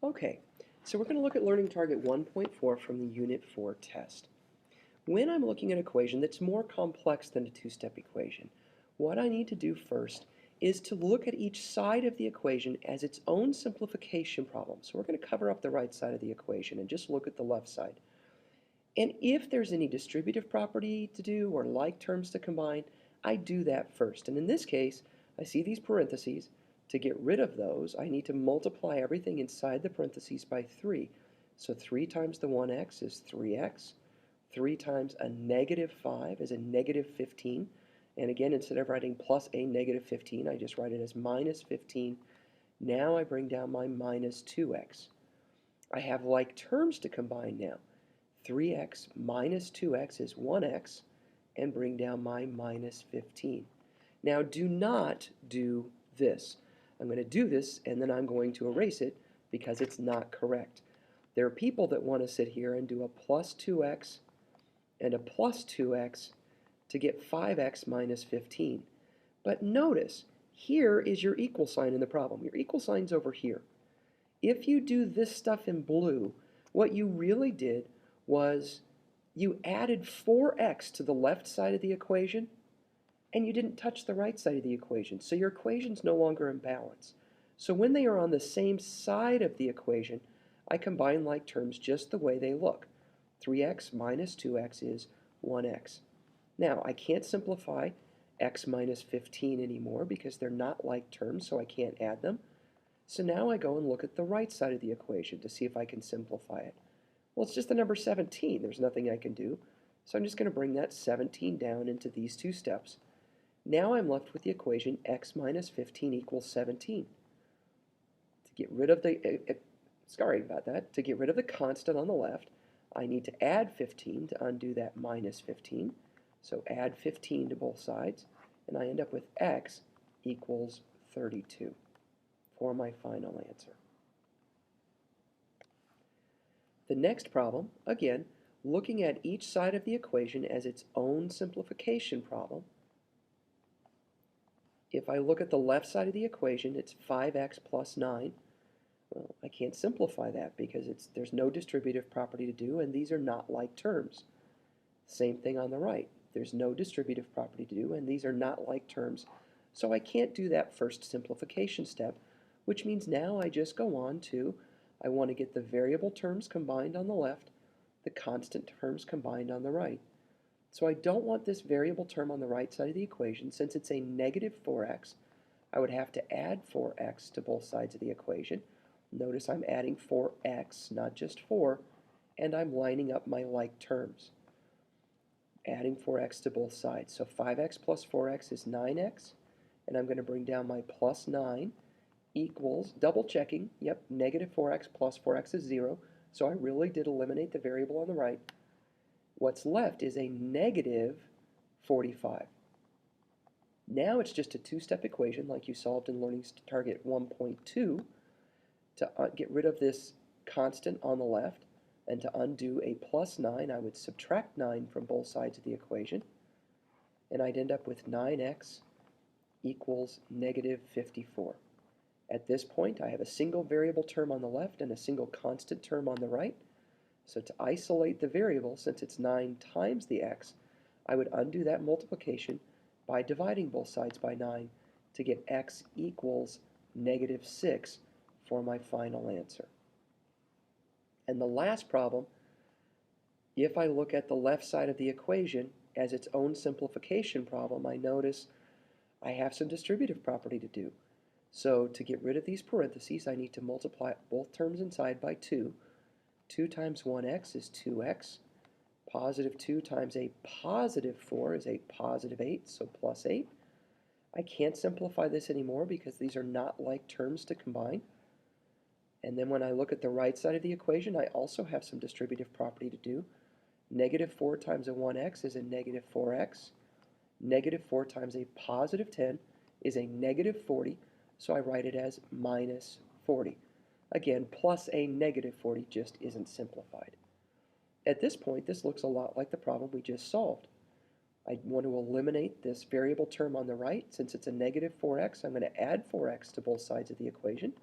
Okay, so we're going to look at Learning Target 1.4 from the Unit 4 test. When I'm looking at an equation that's more complex than a two-step equation, what I need to do first is to look at each side of the equation as its own simplification problem. So we're going to cover up the right side of the equation and just look at the left side. And if there's any distributive property to do or like terms to combine, I do that first. And in this case, I see these parentheses. To get rid of those, I need to multiply everything inside the parentheses by 3. So 3 times the 1x is 3x. 3 times a negative 5 is a negative 15. And again, instead of writing plus a negative 15, I just write it as minus 15. Now I bring down my minus 2x. I have like terms to combine now. 3x minus 2x is 1x, and bring down my minus 15. Now do not do this. I'm going to do this, and then I'm going to erase it because it's not correct. There are people that want to sit here and do a plus 2x and a plus 2x to get 5x minus 15. But notice, here is your equal sign in the problem. Your equal sign's over here. If you do this stuff in blue, what you really did was you added 4x to the left side of the equation, and you didn't touch the right side of the equation. So your equation's no longer in balance. So when they are on the same side of the equation, I combine like terms just the way they look. 3x minus 2x is 1x. Now, I can't simplify x minus 15 anymore because they're not like terms, so I can't add them. So now I go and look at the right side of the equation to see if I can simplify it. Well, it's just the number 17. There's nothing I can do. So I'm just going to bring that 17 down into these two steps. Now I'm left with the equation x minus 15 equals 17. To get rid of to get rid of the constant on the left, I need to add 15 to undo that minus 15. So add 15 to both sides, and I end up with x equals 32 for my final answer. The next problem, again, looking at each side of the equation as its own simplification problem. If I look at the left side of the equation, it's 5x plus 9. Well, I can't simplify that because there's no distributive property to do, and these are not like terms. Same thing on the right. There's no distributive property to do, and these are not like terms. So I can't do that first simplification step, which means now I just go on to, I want to get the variable terms combined on the left, the constant terms combined on the right. So I don't want this variable term on the right side of the equation. Since it's a negative 4x, I would have to add 4x to both sides of the equation. Notice I'm adding 4x, not just 4, and I'm lining up my like terms. Adding 4x to both sides. So 5x plus 4x is 9x, and I'm going to bring down my plus 9 equals, double checking, yep, negative 4x plus 4x is 0, so I really did eliminate the variable on the right. What's left is a negative 45. Now it's just a two-step equation like you solved in Learning Target 1.2 to get rid of this constant on the left, and to undo a plus 9, I would subtract 9 from both sides of the equation, and I'd end up with 9x equals negative 54. At this point, I have a single variable term on the left and a single constant term on the right. So to isolate the variable, since it's 9 times the x, I would undo that multiplication by dividing both sides by 9 to get x equals negative 6 for my final answer. And the last problem, if I look at the left side of the equation as its own simplification problem, I notice I have some distributive property to do. So to get rid of these parentheses, I need to multiply both terms inside by 2. 2 times 1x is 2x. Positive 2 times a positive 4 is a positive 8, so plus 8. I can't simplify this anymore because these are not like terms to combine. And then when I look at the right side of the equation, I also have some distributive property to do. Negative 4 times a 1x is a negative 4x. Negative 4 times a positive 10 is a negative 40, so I write it as minus 40. Again, plus a negative 40 just isn't simplified. At this point, this looks a lot like the problem we just solved. I want to eliminate this variable term on the right. Since it's a negative 4x, I'm going to add 4x to both sides of the equation.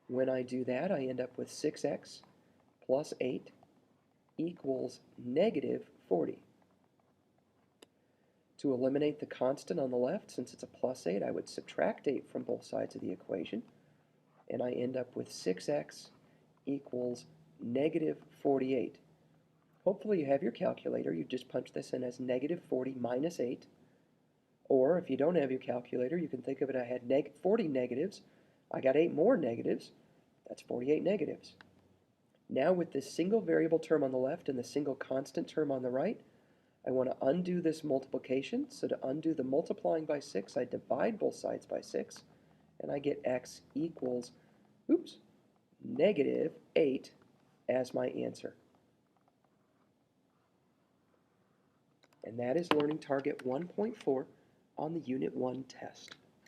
When I do that, I end up with 6x plus 8 equals negative 40. To eliminate the constant on the left, since it's a plus 8, I would subtract 8 from both sides of the equation, and I end up with 6x equals negative 48. Hopefully you have your calculator. You just punch this in as negative 40 minus 8. Or if you don't have your calculator, you can think of it, I had 40 negatives. I got 8 more negatives. That's 48 negatives. Now with this single variable term on the left and the single constant term on the right, I want to undo this multiplication. So to undo the multiplying by 6, I divide both sides by 6, and I get x equals, negative 8 as my answer. And that is Learning Target 1.4 on the Unit 1 test.